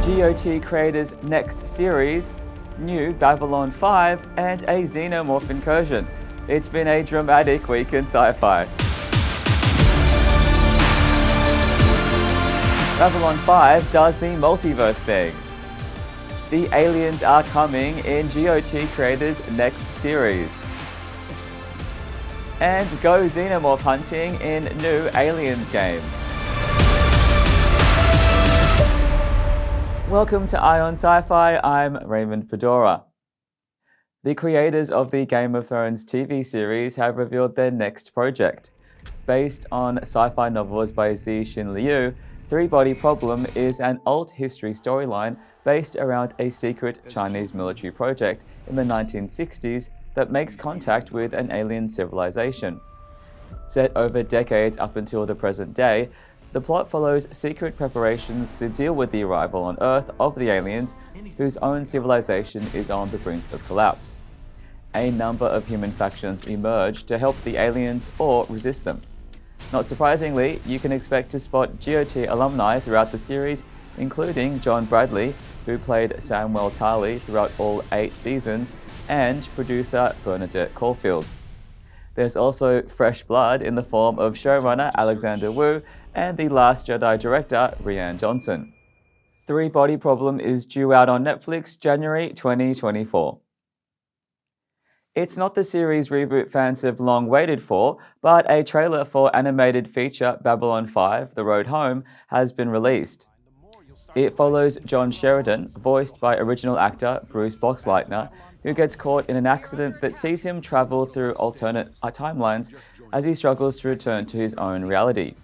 GoT creators' next series, new Babylon 5, and a xenomorph incursion. It's been a dramatic week in sci-fi. Babylon 5 does the multiverse thing. The aliens are coming in GoT creators' next series. And go xenomorph hunting in new Aliens game. Welcome to Ion Sci-Fi, I'm Raymond Pedora. The creators of the Game of Thrones TV series have revealed their next project. Based on sci-fi novels by Zixin Liu, Three Body Problem is an alt history storyline based around a secret Chinese military project in the 1960s that makes contact with an alien civilization. Set over decades up until the present day, the plot follows secret preparations to deal with the arrival on Earth of the aliens, whose own civilization is on the brink of collapse. A number of human factions emerge to help the aliens or resist them. Not surprisingly, you can expect to spot GoT alumni throughout the series, including John Bradley, who played Samuel Tarly throughout all 8 seasons, and producer Bernadette Caulfield. There's also fresh blood in the form of showrunner Alexander Wu and The Last Jedi director Rian Johnson. Three Body Problem is due out on Netflix January 2024. It's not the series reboot fans have long waited for, but a trailer for animated feature Babylon 5: The Road Home has been released. It follows John Sheridan, voiced by original actor Bruce Boxleitner, who gets caught in an accident that sees him travel through alternate timelines as he struggles to return to his own reality.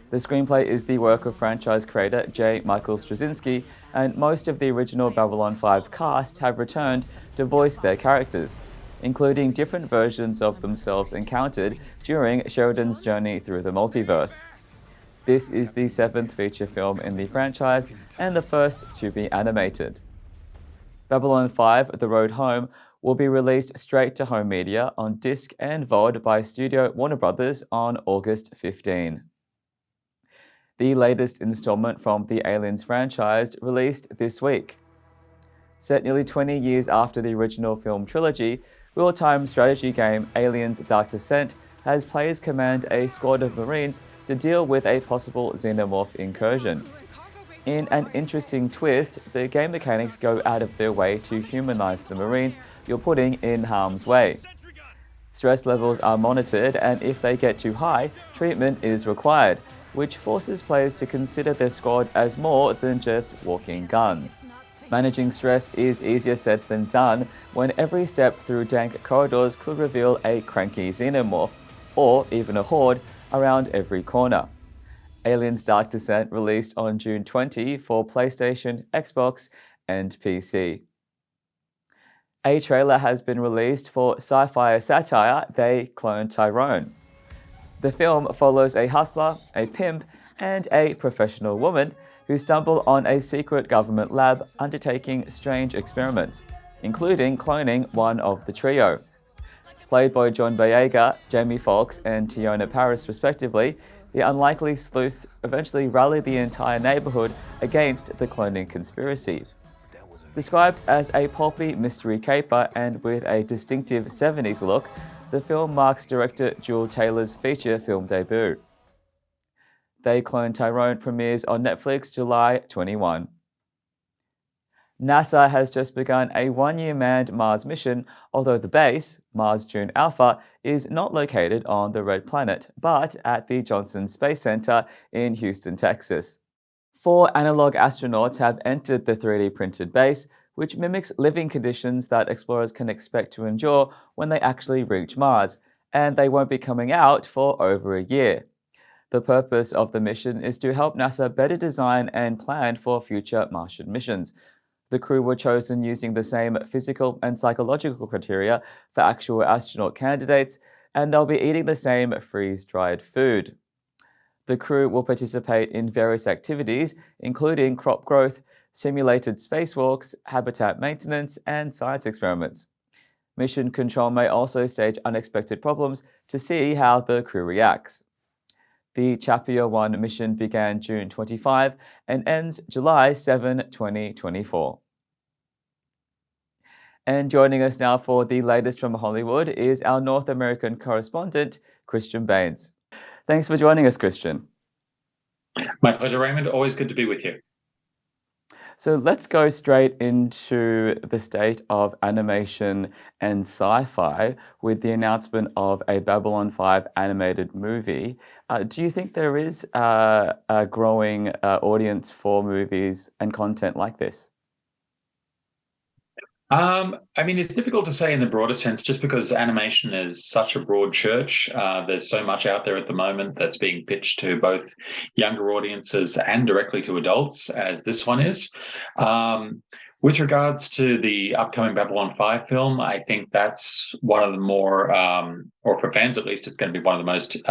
The screenplay is the work of franchise creator J. Michael Straczynski, and most of the original Babylon 5 cast have returned to voice their characters, including different versions of themselves encountered during Sheridan's journey through the multiverse. This is the 7th feature film in the franchise and the first to be animated. Babylon 5: The Road Home will be released straight to home media on disc and VOD by Studio Warner Bros. On August 15. The latest installment from the Aliens franchise released this week. Set nearly 20 years after the original film trilogy, real-time strategy game Aliens Dark Descent has players command a squad of Marines to deal with a possible xenomorph incursion. In an interesting twist, the game mechanics go out of their way to humanize the Marines you're putting in harm's way. Stress levels are monitored, and if they get too high, treatment is required, which forces players to consider their squad as more than just walking guns. Managing stress is easier said than done when every step through dank corridors could reveal a cranky xenomorph, or even a horde, around every corner. Aliens Dark Descent released on June 20 for PlayStation, Xbox, and PC. A trailer has been released for Sci-Fi satire They Cloned Tyrone. The film follows a hustler, a pimp, and a professional woman who stumble on a secret government lab undertaking strange experiments, including cloning one of the trio. Played by John Boyega, Jamie Foxx, and Tiona Paris respectively, the unlikely sleuths eventually rally the entire neighborhood against the cloning conspiracy. Described as a pulpy mystery caper and with a distinctive 70s look, the film marks director Jewel Taylor's feature film debut. They Cloned Tyrone premieres on Netflix July 21. NASA has just begun a 1-year manned Mars mission, although the base, Mars June Alpha, is not located on the Red Planet, but at the Johnson Space Center in Houston, Texas. 4 analog astronauts have entered the 3D printed base, which mimics living conditions that explorers can expect to endure when they actually reach Mars, and they won't be coming out for over a year. The purpose of the mission is to help NASA better design and plan for future Martian missions. The crew were chosen using the same physical and psychological criteria for actual astronaut candidates, and they'll be eating the same freeze-dried food. The crew will participate in various activities, including crop growth, simulated spacewalks, habitat maintenance, and science experiments. Mission Control may also stage unexpected problems to see how the crew reacts. The Chapter 1 mission began June 25 and ends July 7, 2024. And joining us now for the latest from Hollywood is our North American correspondent, Christian Baines. Thanks for joining us, Christian. My pleasure, Raymond. Always good to be with you. So let's go straight into the state of animation and sci-fi with the announcement of a Babylon 5 animated movie. Do you think there is a growing audience for movies and content like this? I mean, it's difficult to say in the broader sense, just because animation is such a broad church. There's so much out there at the moment that's being pitched to both younger audiences and directly to adults, as this one is. With regards to the upcoming Babylon 5 film, I think that's one of the more, or for fans at least, it's going to be one of the most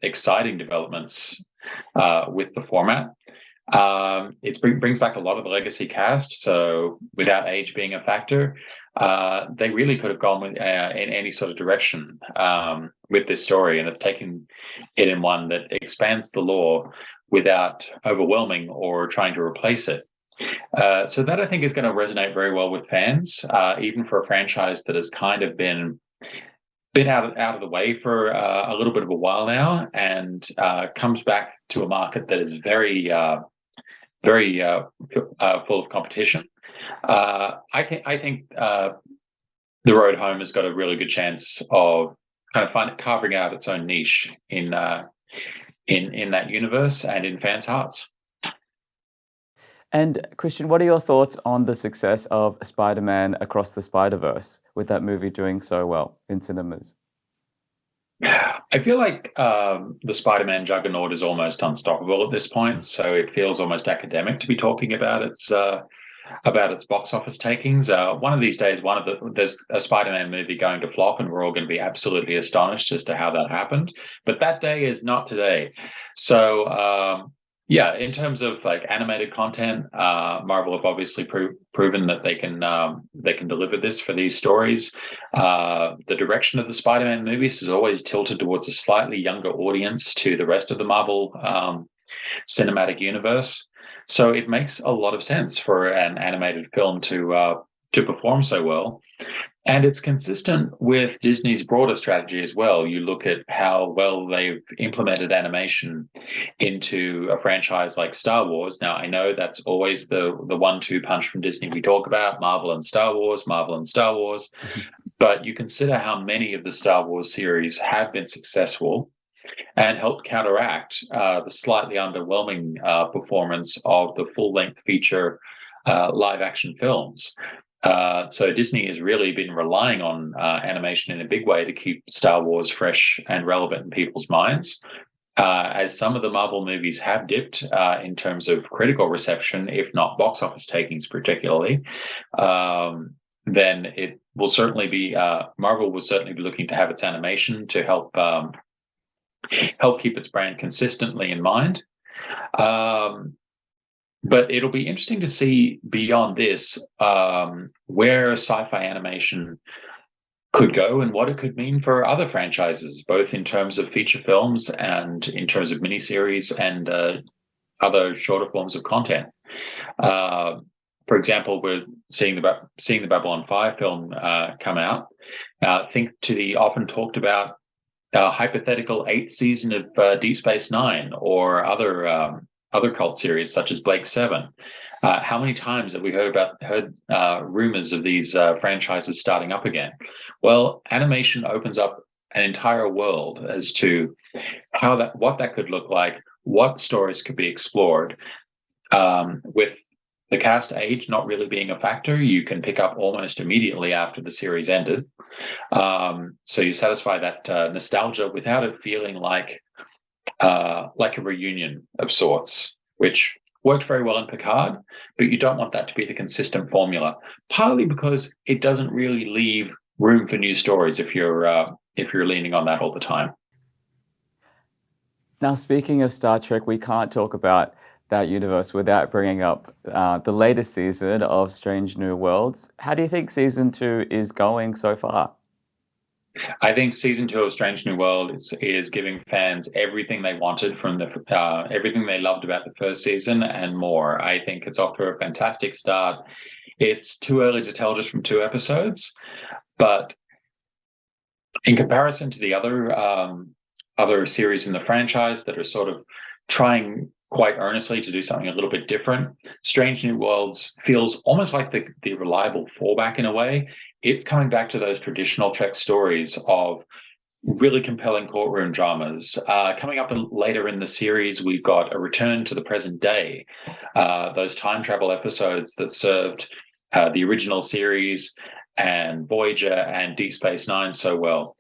exciting developments with the format. It brings back a lot of the legacy cast, so without age being a factor, they really could have gone in any sort of direction with this story, and it's taken it in one that expands the lore without overwhelming or trying to replace it. So that, I think, is going to resonate very well with fans, even for a franchise that has kind of been out of the way for a little bit of a while now, and comes back to a market that is very full of competition. I think The Road Home has got a really good chance of kind of carving out its own niche in that universe and in fans' hearts. And Christian, what are your thoughts on the success of Spider-Man Across the Spider-Verse, with that movie doing so well in cinemas? I feel like the Spider-Man juggernaut is almost unstoppable at this point, so it feels almost academic to be talking about its box office takings. One of these days, there's a Spider-Man movie going to flop, and we're all going to be absolutely astonished as to how that happened. But that day is not today. So yeah, in terms of like animated content, Marvel have obviously proven that they can deliver this for these stories. The direction of the Spider-Man movies is always tilted towards a slightly younger audience to the rest of the Marvel cinematic universe. So it makes a lot of sense for an animated film to perform so well. And it's consistent with Disney's broader strategy as well. You look at how well they've implemented animation into a franchise like Star Wars. Now, I know that's always the 1-2 punch from Disney we talk about, Marvel and Star Wars, but you consider how many of the Star Wars series have been successful and helped counteract the slightly underwhelming performance of the full-length feature live-action films. So Disney has really been relying on animation in a big way to keep Star Wars fresh and relevant in people's minds. As some of the Marvel movies have dipped in terms of critical reception, if not box office takings particularly, then it will certainly be Marvel will certainly be looking to have its animation to help keep its brand consistently in mind. But it'll be interesting to see beyond this where sci-fi animation could go and what it could mean for other franchises, both in terms of feature films and in terms of miniseries and other shorter forms of content. For example, we're seeing the Babylon 5 film come out. Think to the often talked about hypothetical 8th season of Deep Space Nine or other cult series such as Blake 7. How many times have we heard rumors of these franchises starting up again? Well, animation opens up an entire world as to what that could look like, what stories could be explored. With the cast age not really being a factor, you can pick up almost immediately after the series ended. So you satisfy that nostalgia without it feeling like a reunion of sorts, which worked very well in Picard, but you don't want that to be the consistent formula, partly because it doesn't really leave room for new stories if you're leaning on that all the time. Now, speaking of Star Trek, we can't talk about that universe without bringing up the latest season of Strange New Worlds. How do you think season 2 is going so far? I think season 2 of Strange New World is giving fans everything they wanted from everything they loved about the first season and more. I think it's off to a fantastic start. It's too early to tell just from 2 episodes, but in comparison to the other series in the franchise that are sort of trying quite earnestly to do something a little bit different, Strange New Worlds feels almost like the reliable fallback in a way. It's coming back to those traditional Trek stories of really compelling courtroom dramas. Coming up later in the series, we've got a return to the present day, those time travel episodes that served the original series and Voyager and Deep Space Nine so well.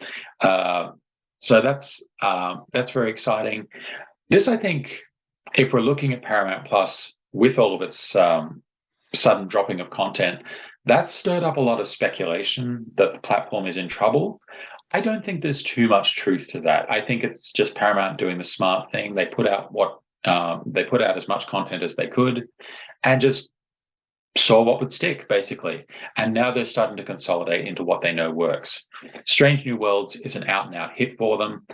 So that's very exciting. This, I think, if we're looking at Paramount Plus with all of its sudden dropping of content, that stirred up a lot of speculation that the platform is in trouble. I don't think there's too much truth to that. I think it's just Paramount doing the smart thing. They put out as much content as they could, and just saw what would stick, basically. And now they're starting to consolidate into what they know works. Strange New Worlds is an out-and-out hit for them.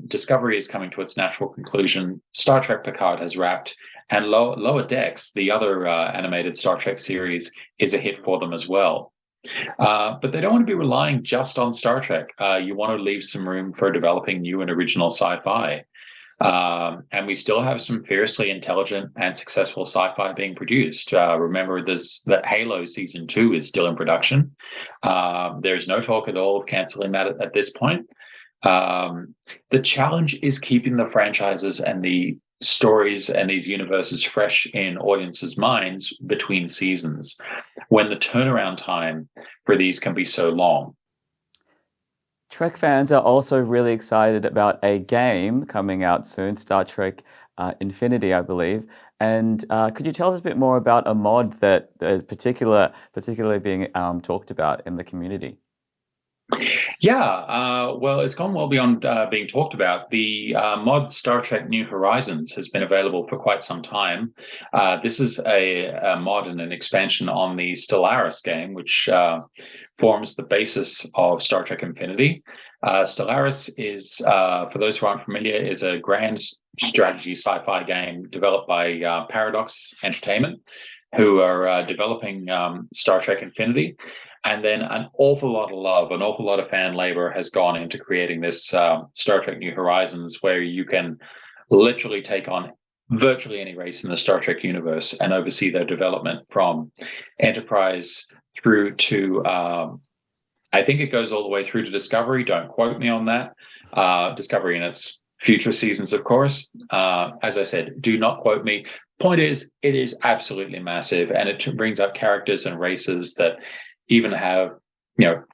Discovery is coming to its natural conclusion. Star Trek Picard has wrapped. And Lower Decks, the other animated Star Trek series, is a hit for them as well. But they don't want to be relying just on Star Trek. You want to leave some room for developing new and original sci-fi. And we still have some fiercely intelligent and successful sci-fi being produced. Remember that Halo Season 2 is still in production. There's no talk at all of cancelling that at this point. The challenge is keeping the franchises and the stories and these universes fresh in audiences' minds between seasons, when the turnaround time for these can be so long. Trek fans are also really excited about a game coming out soon, Star Trek Infinity, I believe. And could you tell us a bit more about a mod that is particularly being talked about in the community? Yeah, well, it's gone well beyond being talked about. The mod Star Trek New Horizons has been available for quite some time. This is a mod and an expansion on the Stellaris game, which forms the basis of Star Trek Infinity. Stellaris is, for those who aren't familiar, is a grand strategy sci-fi game developed by Paradox Entertainment, who are developing Star Trek Infinity. And then an awful lot of love, an awful lot of fan labor has gone into creating this Star Trek New Horizons, where you can literally take on virtually any race in the Star Trek universe and oversee their development from Enterprise through to, I think it goes all the way through to Discovery. Don't quote me on that. Discovery in its future seasons, of course. As I said, do not quote me. Point is, it is absolutely massive, and it brings up characters and races that even have,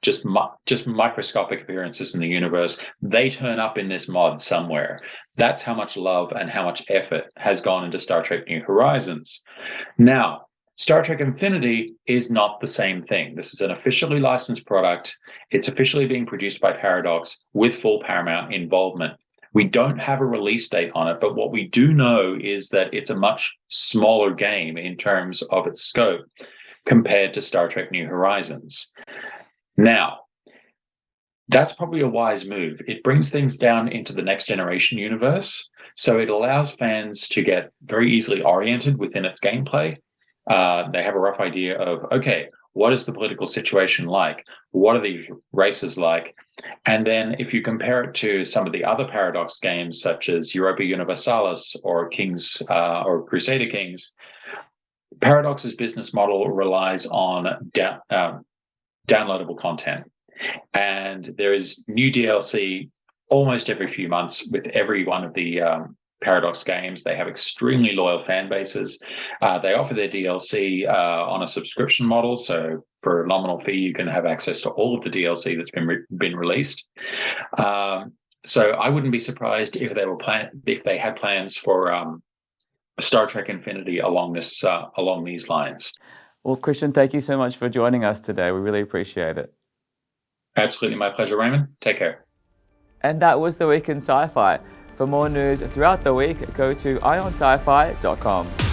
just microscopic appearances in the universe. They turn up in this mod somewhere. That's how much love and how much effort has gone into Star Trek New Horizons. Now, Star Trek Infinity is not the same thing. This is an officially licensed product. It's officially being produced by Paradox with full Paramount involvement. We don't have a release date on it, but what we do know is that it's a much smaller game in terms of its scope compared to Star Trek New Horizons. Now, that's probably a wise move. It brings things down into the next generation universe, so it allows fans to get very easily oriented within its gameplay. They have a rough idea of, okay, what is the political situation like? What are these races like? And then if you compare it to some of the other Paradox games, such as Europa Universalis or Kings or Crusader Kings, Paradox's business model relies on downloadable content. And there is new DLC almost every few months with every one of the Paradox games. They have extremely loyal fan bases. They offer their DLC on a subscription model. So for a nominal fee, you can have access to all of the DLC that's been released. So I wouldn't be surprised if they had plans for Star Trek Infinity along these lines. Well, Christian, thank you so much for joining us today. We really appreciate it. Absolutely, my pleasure, Raymond. Take care. And that was the week in sci-fi. For more news throughout the week, go to ionsci-fi.com.